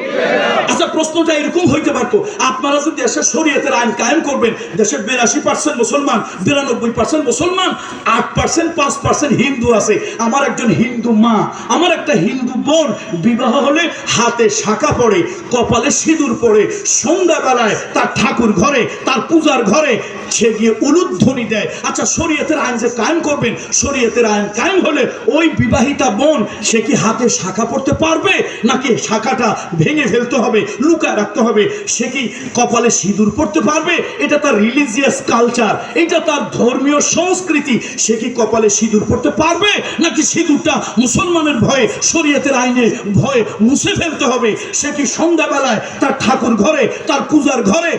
আচ্ছা প্রশ্নটা এরকম হইতে পারতো, আপনারা যদি দেশের শরীয়তের আইন কায়েম করবেন, দেশের 82% মুসলমান, 92% মুসলমান, 8% 5% হিন্দু আছে, আমার একজন হিন্দু মা, আমার একটা হিন্দু বোন বিবাহ হলে হাতে শাঁখা পড়ে, কপালে সিঁদুর পড়ে, সন্ধ্যাবেলায় তার ঠাকুর ঘরে, তার পূজার ঘরে সে গিয়ে উলুধ্বনি দেয়। আচ্ছা শরীয়তের আইন যে কায়েম করবেন, শরীয়তের আইন কায়েম হলে ওই বিবাহিতা বোন সে কি হাতে শাঁখা পড়তে পারবে, নাকি শাখাটা ভেঙে ফেলতে হবে, লুকায় রাখতে হবে? সে কি কপালে সিঁদুর পড়তে পারবে? এটা তার রিলিজিয়াস কালচার, এটা তার ধর্মীয় সংস্কৃতি, সে কি কপালে সিঁদুর পড়তে পারবে, নাকি সিঁদুরটা মুসলমানের ভয়ে, শরীয়তের আইনে ভয়ে মুছে ফেলতে হবে? সে কি সন্ধ্যাবেলায় তার ঠাকুর ঘরে, তার পূজার ঘরে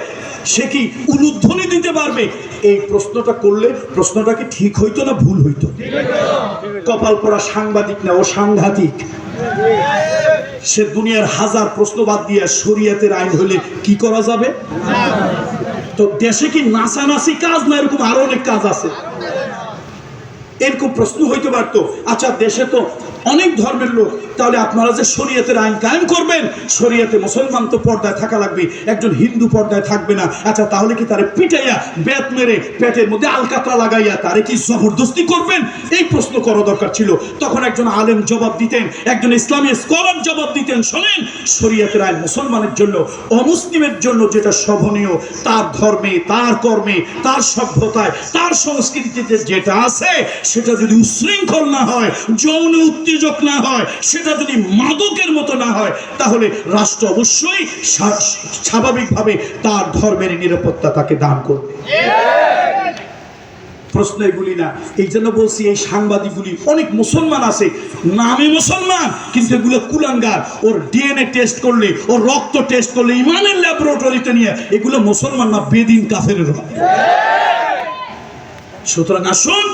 সে কি উলুধ্বনি দিতে পারবে? এই প্রশ্নটা করলে প্রশ্নটা কি ঠিক হইতো না ভুল হইতো? কপাল পড়া সাংবাদিক না, ও সাংঘাতিক। সে দুনিয়ার হাজার প্রশ্ন বাদ দিয়ে শরীয়তের আইন হলে কি করা যাবে? তো দেশে কি নাচানাচি কাজ না এরকম আরো অনেক কাজ আছে? এরকম প্রশ্ন হইতে পারতো। আচ্ছা দেশে তো অনেক ধর্মের লোক, তাহলে আপনারা যে শরীয়তের আইন কায়েম করবেন, শরীয়তে মুসলমান তো পর্দায় থাকা লাগবে, একজন হিন্দু পর্দায় থাকবে না। আচ্ছা তাহলে কি তারে পিটাইয়া, বেত মেরে, পেটের মধ্যে আলকাতরা লাগাইয়া তারে কি জবরদস্তি করবেন? এই প্রশ্ন করা দরকার ছিল। তখন একজন আলেম জবাব দিতেন, একজন ইসলামী স্কলার জবাব দিতেন, শোনেন শরীয়তের আইন মুসলমানের জন্য, অমুসলিমের জন্য যেটা শোভনীয়, তার ধর্মে, তার কর্মে, তার সভ্যতায়, তার সংস্কৃতিতে যেটা আছে, সেটা যদি উশৃঙ্খল না হয়, যৌন উত্তেজক না হয়, সেটা যদি মাদকের মতো না হয়, তাহলে রাষ্ট্র অবশ্যই স্বাভাবিকভাবে তার ধর্মের নিরাপত্তা তাকে দান করবে। প্রশ্ন এগুলি না। এই জন্য বলছি এই সাংবাদিকগুলি অনেক মুসলমান আছে, নামে মুসলমান, কিন্তু এগুলো কুলাঙ্গার। ওর ডিএনএ টেস্ট করলে, ওর রক্ত টেস্ট করলে, ইমানের ল্যাবরেটরিতে নিয়ে, এগুলো মুসলমান না, বেদিন কাফেরের হয়। সুতরাং আসুন,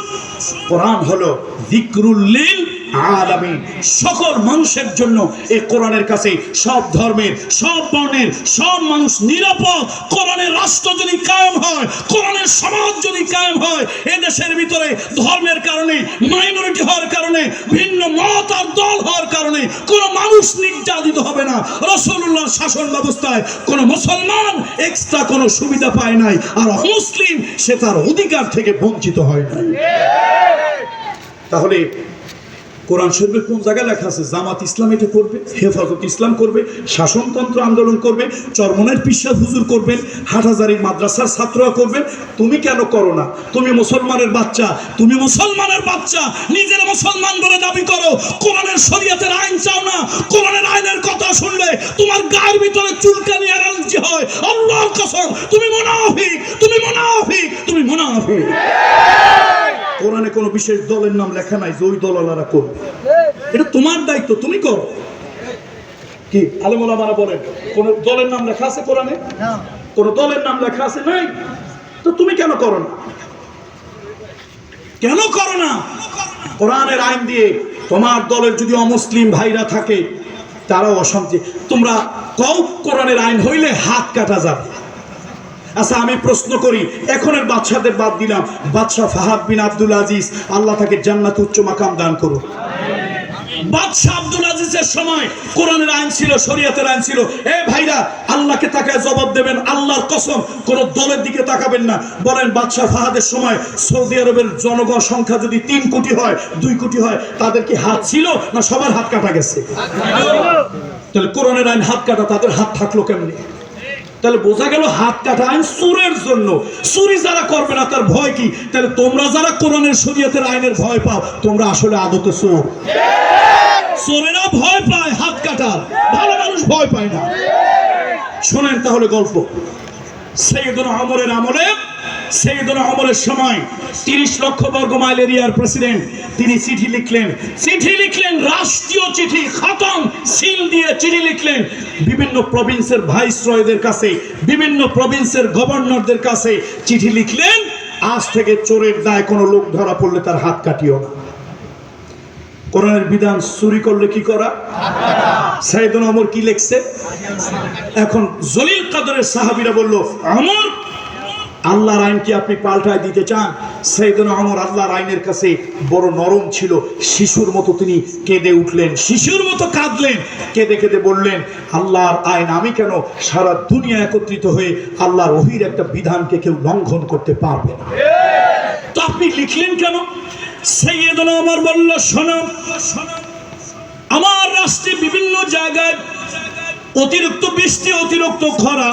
কোরআন হলো যিকরুল লিল আলামিন, সকল মানুষের জন্য এই কোরআনের কাছে সব ধর্মের, সব বর্ণের, সব মানুষ নিরাপদ। কোরআনের রাষ্ট্র যদি কায়েম হয়, কোরআনের সমাজ যদি কায়েম হয়, এ দেশের ভিতরে ধর্মের কারণে, মাইনরিটি হওয়ার কারণে, ভিন্ন মত আর দল হওয়ার কারণে কোনো মানুষ নির্যাতিত হবে না। রাসূলুল্লাহর শাসন ব্যবস্থায় কোনো মুসলমান এক্সট্রা কোনো সুবিধা পায় নাই, আর অমুসলিম সে তার অধিকার থেকে বঞ্চিত হয় না। তাহলে কোরআন শরীফের কোন জায়গায় লেখা আছে জামাত ইসলাম এটা করবে, হেফাজত ইসলাম করবে, শাসনতন্ত্র আন্দোলন করবে, চরমনের পিসা হুজুর করবেন, হাটহাজারীর মাদ্রাসার ছাত্ররা করবেন? তুমি কেন করো না? তুমি মুসলমানের বাচ্চা, তুমি মুসলমানের বাচ্চা, নিজের মুসলমান বলে দাবি করো, কোরআনের শরীয়তের আইন চাও না। কোরআনের আইনের কথা শুনলে তোমার গায়ের ভিতরে চুলকানি অ্যালার্জি হয়। আল্লাহর কসম, তুমি মুনাফিক, তুমি মুনাফিক, তুমি মুনাফিক। কোরআনে কোনো বিশেষ দলের নাম লেখা নাই যে ওই দলালারা করবে। এটা তোমার দায়িত্ব, তুমি করো। কি আলেম ওলামারা বলেন কোন দলের নাম লেখা আছে কোরআনে? কোন দলের নাম লেখা আছে? নাই। তো তুমি কেন করো না? কেন করো না? কোরআনের আইন দিয়ে তোমার দলের যদি অমুসলিম ভাইরা থাকে তারাও অশান্তি। তোমরা কও কোরআনের আইন হইলে হাত কাটা যাবে। আচ্ছা আমি প্রশ্ন করি, এখনের বাদশাদের বাদ দিলাম, বাদশাহ ফাহাদ বিন আব্দুল আজিজ, আল্লাহ তাকে জান্নাত উচ্চ মাকাম দান করুন। বাদশাহ আব্দুল আজিজের সময় কোরআনের আইন ছিল, শরীয়তের আইন ছিল। এ ভাইরা, আল্লাহকে তাকায় জবাব দেবেন, আল্লাহর কসম কোন দলের দিকে তাকাবেন না। বলেন বাদশাহ ফাহাদের সময় সৌদি আরবের জনগণ সংখ্যা যদি 3 কোটি হয়, 2 কোটি হয়, তাদের কি হাত ছিল না সবার হাত কাটা গেছে? তাহলে কোরআনের আইন হাত কাটা, তাদের হাত থাকলো কেমনি? তাহলে বোঝা গেল হাত কাটা আইন চোরের জন্য। চুরি যারা করবে না তার ভয় কি? তাহলে তোমরা যারা কোরআনের শরীয়তের আইনের ভয় পাও, তোমরা আসলে আদতে চোর। চোরেরা ভয় পায় হাত কাটার, ভালো মানুষ ভয় পায় না। শোনেন তাহলে গল্প। সাইয়েদনা ওমরের আমলে, সাইয়েদনা ওমরের সময় 30 লক্ষ বর্গ মাইল এরিয়ার প্রেসিডেন্ট, তিনি চিঠি লিখলেন, রাষ্ট্রীয় চিঠি, খতম সিল দিয়ে চিঠি লিখলেন বিভিন্ন প্রভিন্সের ভাইসরয়দের কাছে, বিভিন্ন প্রভিন্সের গভর্নরদের কাছে চিঠি লিখলেন, আজ থেকে চোরের দায় কোনো লোক ধরা পড়লে তার হাত কাটিও না। কোরআনের বিধান চুরি করলে কি করা? সাইয়েদনা ওমর কি লিখছে? এখন জলিল কাদরের সাহাবীরা বলল, ওমর আল্লাহর আইন কি আপনি পাল্টায় দিতে চান? সাইয়েদনা ওমর আল্লাহর আইনের কাছে বড় নরম ছিল, শিশুর মতো তিনি কেঁদে উঠলেন, শিশুর মতো কাঁদলেন, কেঁদে কেঁদে বললেন, আল্লাহর আইন আমি কেন, সারা দুনিয়া একত্রিত হয়ে আল্লাহর ওহীর একটা বিধানকে কেউ লঙ্ঘন করতে পারবে না। তো আপনি লিখলেন কেন? সাইয়েদনা ওমর বলল, শোনো, আমার রাষ্ট্রে বিভিন্ন জায়গায় অতিরিক্ত বৃষ্টি, অতিরিক্ত খরা,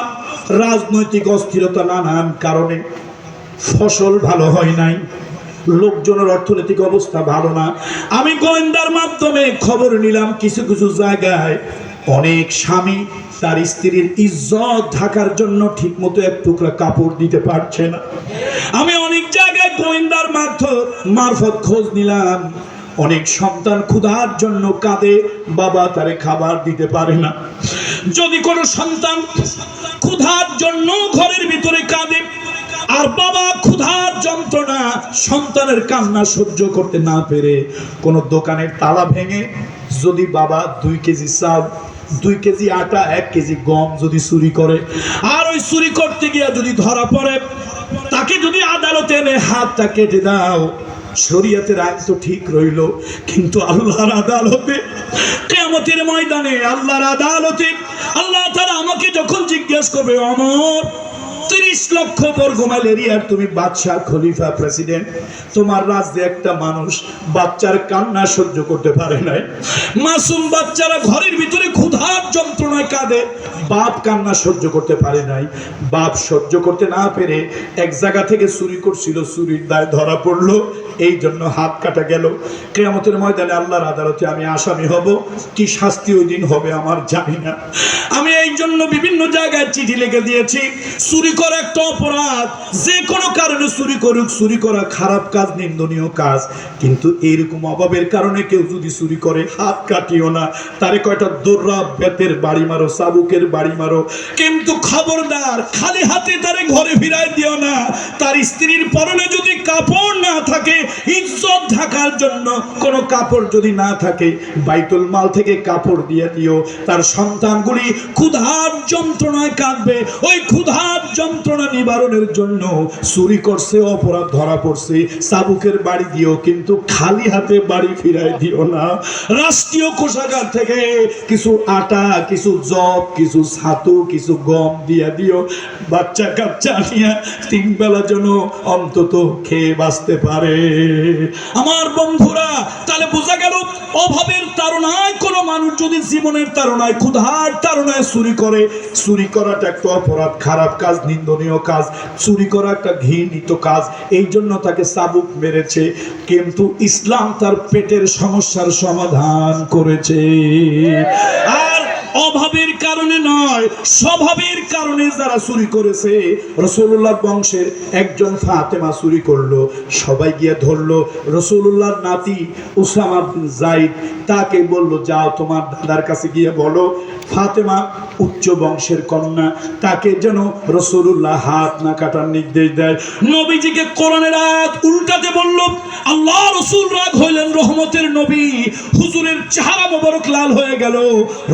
রাজনৈতিক অস্থিরতা, নানান কারণে ফসল ভালো হয় নাই, লোকজনের অর্থনৈতিক অবস্থা ভালো না। আমি গোয়েন্দার মাধ্যমে খবর নিলাম কিছু কিছু জায়গায় অনেক স্বামী তার স্ত্রীর ইজ্জত ঢাকার জন্য ঠিক মতো এক টুকরা কাপড় দিতে পারছে না। আমি অনেক জায়গায় গোয়েন্দার মারফত খোঁজ নিলাম, অনেক সন্তান ক্ষুধার জন্য কাঁদে, বাবা তারে খাবার দিতে পারে না। যদি কোনো সন্তান ক্ষুধার জন্য ঘরের ভিতরে কাঁদে আর বাবা ক্ষুধার যন্ত্রণা, সন্তানের কান্না সহ্য করতে না পেরে কোনো দোকানের তালা ভেঙে যদি বাবা 2 কেজি চাল, 2 কেজি আটা, 1 কেজি গম যদি চুরি করে, আর ওই চুরি করতে গিয়ে যদি ধরা পড়ে, তাকে যদি আদালতে এনে হাতটা কেটে দাও, শরীয়তের আইন তো ঠিক রইল, কিন্তু আল্লাহর আদালতে, কিয়ামতের ময়দানে আল্লাহর আদালতে আল্লাহ তাআলা আমাকে যখন জিজ্ঞেস করবে, ওমর 30 লক্ষ বর্গ মাইল এরিয়ার তুমি বাদশা, খলিফা, প্রেসিডেন্ট, তোমার রাজ্যে একটা মানুষ বাচ্চার কান্না সহ্য করতে পারে নাই, মাসুম বাচ্চারা ঘরের ভিতরে ক্ষুধার যন্ত্রণায় কাঁদে, বাপ কান্না সহ্য করতে পারে নাই, বাপ সহ্য করতে না পেরে এক জায়গা থেকে চুরি করছিল, চুরির দায় ধরা পড়লো, এই জন্য হাত কাটা গেল। কিয়ামতের ময়দানে আল্লাহর আদালতে আমি আসামি হব, কি শাস্তি ওই দিন হবে আমার জানি না। আমি এই জন্য বিভিন্ন জায়গায় চিঠি লিখে দিয়েছি, চুরি করা একটা অপরাধ, যে কোনো কারণে চুরি করুক, চুরি করা খারাপ কাজ, নিন্দনীয় কাজ, কিন্তু এইরকম অভাবের কারণে কেউ যদি চুরি করে হাত কাটিও না, তারে কয়টা দৌড়া বেতের বাড়ি মারো, চাবুকের বাড়ি মারো, কিন্তু খবরদার খালি হাতে তারে ঘরে ফিরাই দিও না। তার স্ত্রীর পরনে যদি কাপড় না থাকে, ইজ্জত ঢাকার জন্য কোনো কাপড় যদি না থাকে বাইতুল মাল থেকে কাপড় দিয়ে দিও। তার সন্তানগুলি ক্ষুধার যন্ত্রণায় কাঁদবে, ওই ক্ষুধার যন্ত্রণা নিবারণের জন্য চুরি করছে, অপরাধ ধরা পড়ছে, চাবুকের বাড়ি দিও, কিন্তু খালি হাতে বাড়ি ফিরাই দিও না। রাষ্ট্রীয় কোষাগার থেকে কিছু আটা, কিছু জব, কিছু ছাতু, কিছু গম দিয়ে দিও। বাচ্চা কাচ্চা নিয়ে 3 বেলা যেন অন্তত খেয়ে বাঁচতে পারে। আমার বন্ধুরা, তাহলে বোঝা গেল অভাবের তাড়নায় কোনো মানুষ যদি জীবনের তাড়নায়, ক্ষুধার তাড়নায় চুরি করে, চুরি করাটা একটা অপরাধ, খারাপ কাজ, নিন্দনীয় কাজ। চুরি করা একটা ঘৃণিত কাজ, এই জন্য তাকে চাবুক মেরেছে। কিন্তু ইসলাম তার পেটের সমস্যার সমাধান করেছে। আর অভাবের কারণে নয়, স্বভাবের কারণে যারা চুরি করেছে। রাসূলুল্লাহর বংশের একজন ফাতেমা চুরি করলো, সবাই গিয়ে ধরলো। রাসূলুল্লাহর নাতি উসামা বিন যায়েদ তাকে বলল, যাও তোমার দাদার কাছে গিয়ে বলো ফাতেমা উচ্চ বংশের কন্যা, তাকে যেন রাসূলুল্লাহ হাত না কাটার নির্দেশ দেয়। নবীজিকে কোরআনের আয়াত উল্টাতে বলল। আল্লাহ রাসূল রাগ হইলেন, রহমতের নবী, হুজুরের চেহারা মোবারক লাল হয়ে গেল।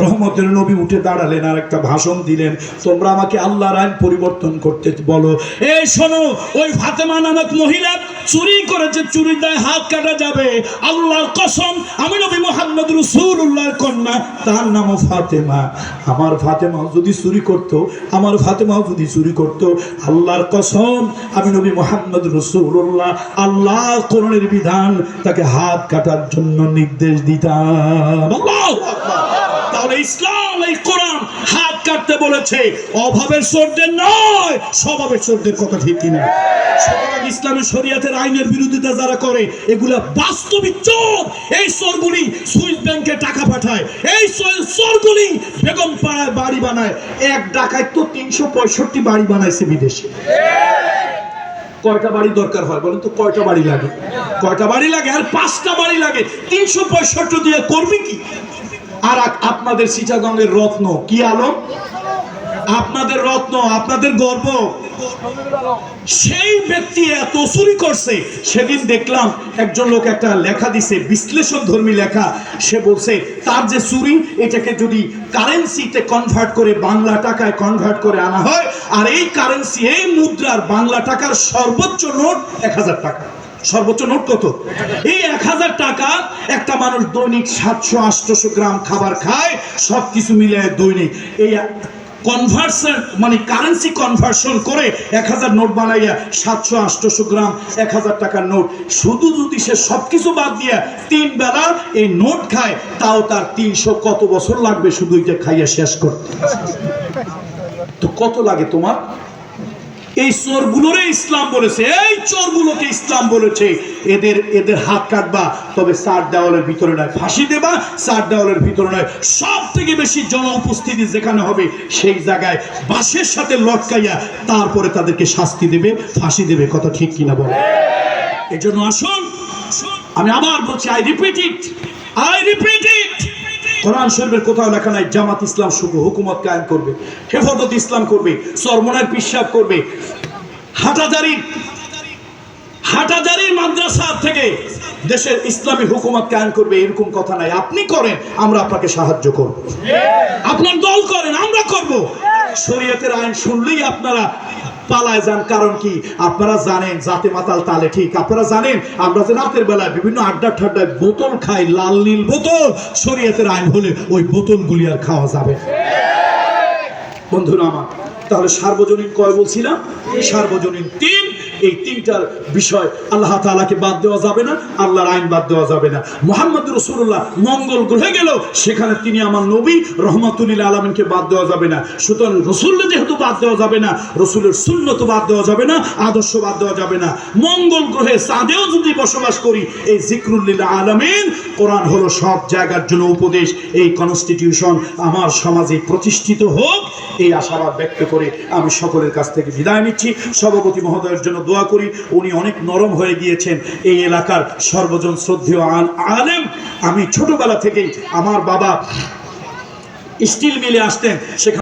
রহমতের নবী উঠে দাঁড়ালেন আর একটা ভাষণ দিলেন, তোমরা আমাকে আল্লাহর আইন পরিবর্তন করতে বলো। এই শোনো, ওই ফাতেমা নামক মহিলা চুরি করেছে, চুরির দায়ে হাত কাটা যাবে। আল্লাহর কসম, আমি নবী মুহাম্মদ রাসূলুল্লাহর কন্যা, তার নামও ফাতেমা। আমার ফাতেমা যদি চুরি করত, আমার ফাতেমা যদি চুরি করত, আল্লাহর কসম আমি নবী মুহাম্মদ রাসূলুল্লাহ আল্লাহর কোরআনের বিধান তাকে হাত কাটার জন্য নির্দেশ দিতাম। আল্লাহু আকবার। তাহলে ইসলাম, এই কোরআন হাত কাটতে বলেছে, অভাবের চোরদের নয়, স্বভাবের চোরদের। কথা ঠিক কিনা? ইসলামের শরীয়তের আইনের বিরোধিতা যারা করে, এগুলা বাস্তবিক চোর। এই চোরগুলি সুইস ব্যাংকে টাকা পাঠায়, এই চোরগুলি বেগম পাড়ায় বাড়ি বানায়। এক ডাকাত তো 365 বাড়ি বানাইছে বিদেশে। কয়টা বাড়ি দরকার হয় বলেন তো? কয়টা বাড়ি লাগে? কয়টা বাড়ি লাগে? আর 5টা বাড়ি লাগে। 365 দিয়ে করবি কি? আর আপনাদের চিটাগঙ্গের রত্ন কি আলম, আপনাদের রত্ন, আপনাদের গর্ব, সেই ব্যক্তি এত চুরি করছে। সেদিন দেখলাম একজন লোক একটা লেখা দিছে, বিশ্লেষণ ধর্মী লেখা। সে বলছে তার যে চুরি, এটাকে যদি কারেন্সিতে কনভার্ট করে, বাংলা টাকায় কনভার্ট করে আনা হয়, আর এই কারেন্সি, এই মুদ্রার বাংলা টাকার সর্বোচ্চ নোট 1000 টাকা। সর্বোচ্চ নোট কত? এই 1000 টাকা একটা মানুষ দৈনিক 700-800 গ্রাম খাবার খায়, সবকিছু মিলে দৈনিক এই কনভার্সন মানে কারেন্সি কনভার্সন করে 1000 নোট বানাইয়া 700-800 গ্রাম 1000 টাকার নোট। শুধু যদি সে সবকিছু বাদ দিয়া 3 বেলা এই নোট খায়, তাও তার 300 কত বছর লাগবে শুধু এটা খাইয়া শেষ করতে। তো কত লাগে তোমার? এই চোরগুলোরে ইসলাম বলেছে, এই চোরগুলোকে ইসলাম বলেছে এদের হাত কাটবা, তবে 4 দেওয়ালের ভিতরে নয়, ফাঁসি দেবা। 4 দেওয়ালের ভিতরে নয়, সব থেকে বেশি জন উপস্থিতি যেখানে হবে সেই জায়গায় বাঁশের সাথে লটকাইয়া তারপরে তাদেরকে শাস্তি দেবে, ফাঁসি দেবে। কথা ঠিক কিনা বল? এই জন্য আসুন, আমি আবার বলছি, আই রিপিট ইট, কোরআন শরীফের কোথাও লেখা নাই জামাত ইসলাম শুধু হুকুমত কায়েম করবে, হেফাজত ইসলাম করবে, চরমনার পিশাব করবে, হাটাজারির মাদ্রাসা থেকে দেশের ইসলামী হুকুমত কায়েম করবে, এরকম কথা নাই। আপনি করেন, আমরা আপনাকে সাহায্য করব। আপনার দল করেন, আমরা করব। শরীয়তের আইন শুনলেই আপনারা পালায় যান। কারণ কি? আপনারা জানেন জাতে মাতাল তালে ঠিক। আপনারা জানেন আমরা যে রাতের বেলায় বিভিন্ন আড্ডা ঠাড্ডায় বোতল খাই, লাল নীল বোতল, শরীয়তের আইন হলে ওই বোতলগুলি আর খাওয়া যাবে। বন্ধুরা আমার, তাহলে সার্বজনীন কয় বলছিলাম? সার্বজনীন 3। এই 3টার বিষয় আল্লাহ তাআলাকে বাদ দেওয়া যাবে না, আল্লাহর আইন বাদ দেওয়া যাবে না। মুহাম্মদ রাসূলুল্লাহ মঙ্গল গ্রহে গেল, সেখানে তিনি আমার নবী রহমাতুল লিল আলামিনকে বাদ দেওয়া যাবে না। সুতরাং রাসূলকে যেহেতু বাদ দেওয়া যাবে না, রাসূলের সুন্নাত বাদ দেওয়া যাবে না, আদর্শ বাদ দেওয়া যাবে না। মঙ্গল গ্রহে চাঁদেও যদি বসবাস করি, এই জিকরুল লিল আলামিন কোরআন হলো সব জায়গার জন্য উপদেশ। এই কনস্টিটিউশন আমার সমাজে প্রতিষ্ঠিত হোক, এই আশাবাদ ব্যক্ত করে আমি সকলের কাছ থেকে বিদায় নিচ্ছি। সভাপতি মহোদয়ের জন্য দোয়া করি, উনি অনেক নরম হয়ে গিয়েছেন। এই এলাকার সর্বজন শ্রদ্ধেয় আলেম। আমি ছোটবেলা থেকেই, আমার বাবা স্টিল মিলে আসতেন, সেখানে